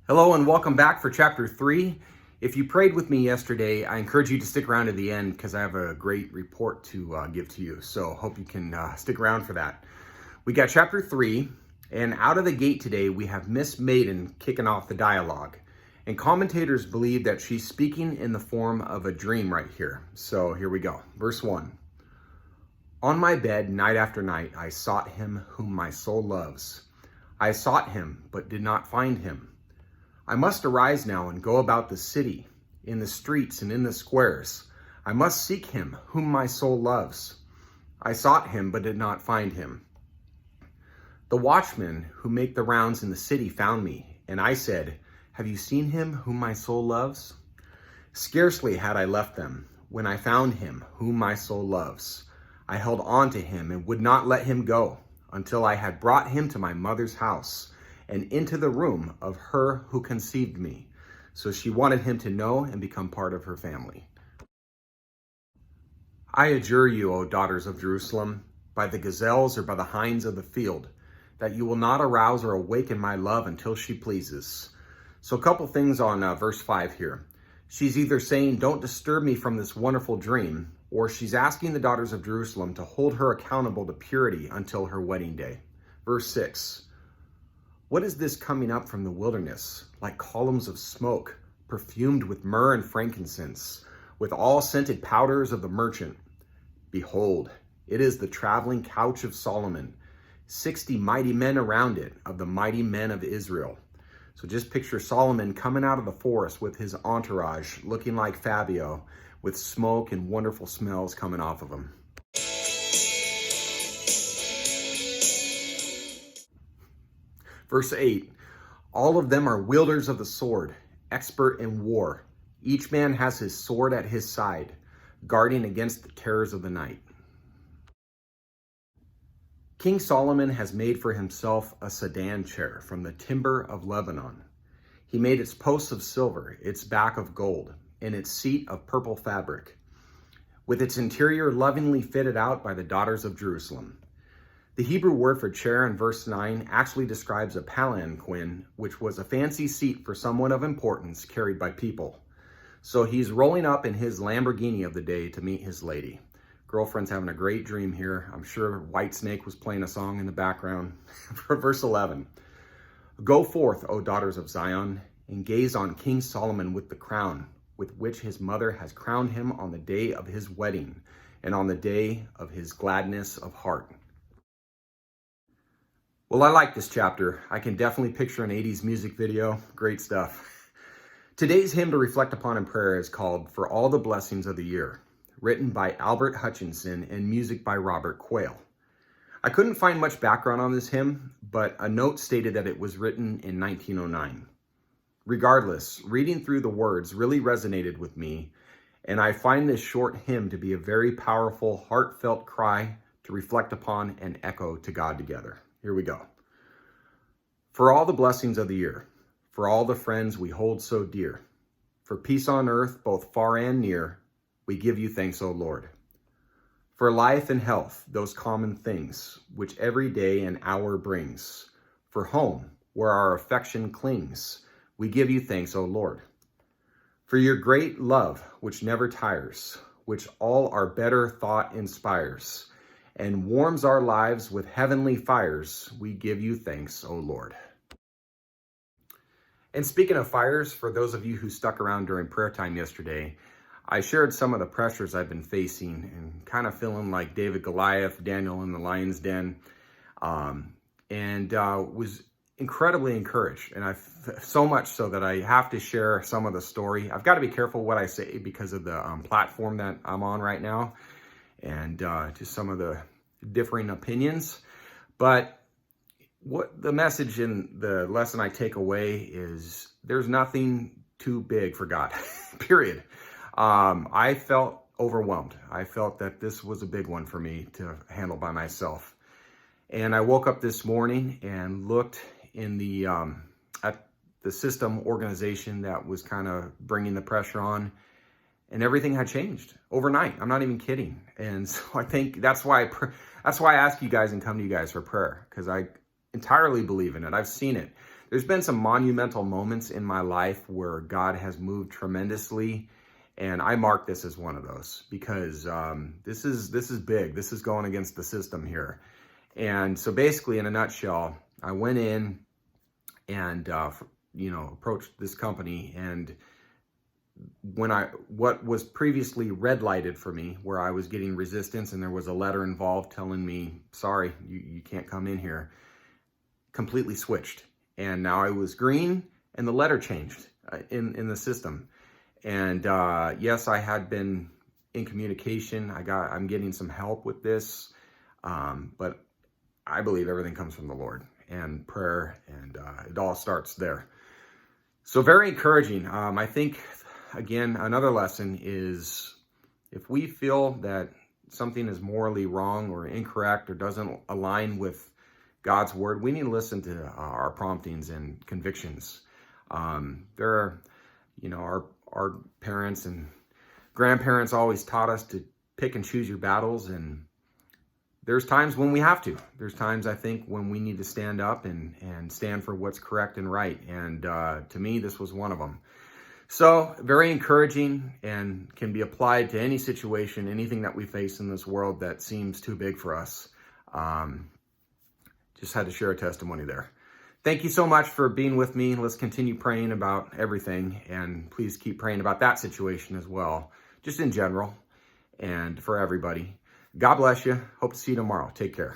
Hello and welcome back for chapter 3. If you prayed with me yesterday, I encourage you to stick around to the end because I have a great report to give to you. So hope you can stick around for that. We got chapter 3, and out of the gate today, we have Miss Maiden kicking off the dialogue. And commentators believe that she's speaking in the form of a dream right here. So here we go. Verse 1. On my bed, night after night, I sought him whom my soul loves. I sought him, but did not find him. I must arise now and go about the city, in the streets and in the squares. I must seek him whom my soul loves. I sought him, but did not find him. The watchmen who make the rounds in the city found me, and I said, Have you seen him whom my soul loves? Scarcely had I left them, when I found him whom my soul loves. I held on to him and would not let him go, until I had brought him to my mother's house, and into the room of her who conceived me. So she wanted him to know and become part of her family. I adjure you, O daughters of Jerusalem, by the gazelles or by the hinds of the field, that you will not arouse or awaken my love until she pleases. So a couple things on verse 5 here. She's either saying, don't disturb me from this wonderful dream, or she's asking the daughters of Jerusalem to hold her accountable to purity until her wedding day. Verse 6. What is this coming up from the wilderness, like columns of smoke, perfumed with myrrh and frankincense, with all scented powders of the merchant? Behold, it is the traveling couch of Solomon, 60 mighty men around it, of the mighty men of Israel. So just picture Solomon coming out of the forest with his entourage, looking like Fabio, with smoke and wonderful smells coming off of him. Verse 8, all of them are wielders of the sword, expert in war. Each man has his sword at his side, guarding against the terrors of the night. King Solomon has made for himself a sedan chair from the timber of Lebanon. He made its posts of silver, its back of gold, and its seat of purple fabric, with its interior lovingly fitted out by the daughters of Jerusalem. The Hebrew word for chair in verse 9 actually describes a palanquin, which was a fancy seat for someone of importance carried by people. So he's rolling up in his Lamborghini of the day to meet his lady. Girlfriend's having a great dream here. I'm sure Whitesnake was playing a song in the background. Verse 11. Go forth, O daughters of Zion, and gaze on King Solomon with the crown, with which his mother has crowned him on the day of his wedding, and on the day of his gladness of heart. Well, I like this chapter. I can definitely picture an 80s music video. Great stuff. Today's hymn to reflect upon in prayer is called For All the Blessings of the Year, written by Albert Hutchinson and music by Robert Quayle. I couldn't find much background on this hymn, but a note stated that it was written in 1909. Regardless, reading through the words really resonated with me, and I find this short hymn to be a very powerful, heartfelt cry to reflect upon and echo to God together. Here we go. For all the blessings of the year, for all the friends we hold so dear, for peace on earth, both far and near, we give you thanks, O Lord. For life and health, those common things, which every day and hour brings, for home, where our affection clings, we give you thanks, O Lord. For your great love, which never tires, which all our better thought inspires, and warms our lives with heavenly fires, we give you thanks, O Lord. And speaking of fires, for those of you who stuck around during prayer time yesterday, I shared some of the pressures I've been facing and kind of feeling like David Goliath, Daniel in the lion's den, and was incredibly encouraged. And so much so that I have to share some of the story. I've got to be careful what I say because of the platform that I'm on right now, and just some of the differing opinions. But what the message in the lesson I take away is there's nothing too big for God, period. I felt overwhelmed. I felt that this was a big one for me to handle by myself. And I woke up this morning and looked in the at the system organization that was kind of bringing the pressure on, and everything had changed overnight. I'm not even kidding. And so I think that's why I ask you guys and come to you guys for prayer, because I entirely believe in it. I've seen it. There's been some monumental moments in my life where God has moved tremendously, and I mark this as one of those because this is big. This is going against the system here. And so basically, in a nutshell, I went in and approached this company, and what was previously red lighted for me, where I was getting resistance and there was a letter involved telling me, sorry, you can't come in here, completely switched. And now I was green and the letter changed in the system. And yes, I had been in communication. I'm getting some help with this, but I believe everything comes from the Lord and prayer, and it all starts there. So very encouraging. I think, again, another lesson is if we feel that something is morally wrong or incorrect or doesn't align with God's word, we need to listen to our promptings and convictions. Our parents and grandparents always taught us to pick and choose your battles, and there's times when we have to. There's times, I think, when we need to stand up and stand for what's correct and right. And to me, this was one of them. So very encouraging, and can be applied to any situation, anything that we face in this world that seems too big for us. Just had to share a testimony there. Thank you so much for being with me. Let's continue praying about everything, and please keep praying about that situation as well, just in general and for everybody. God bless you. Hope to see you tomorrow. Take care.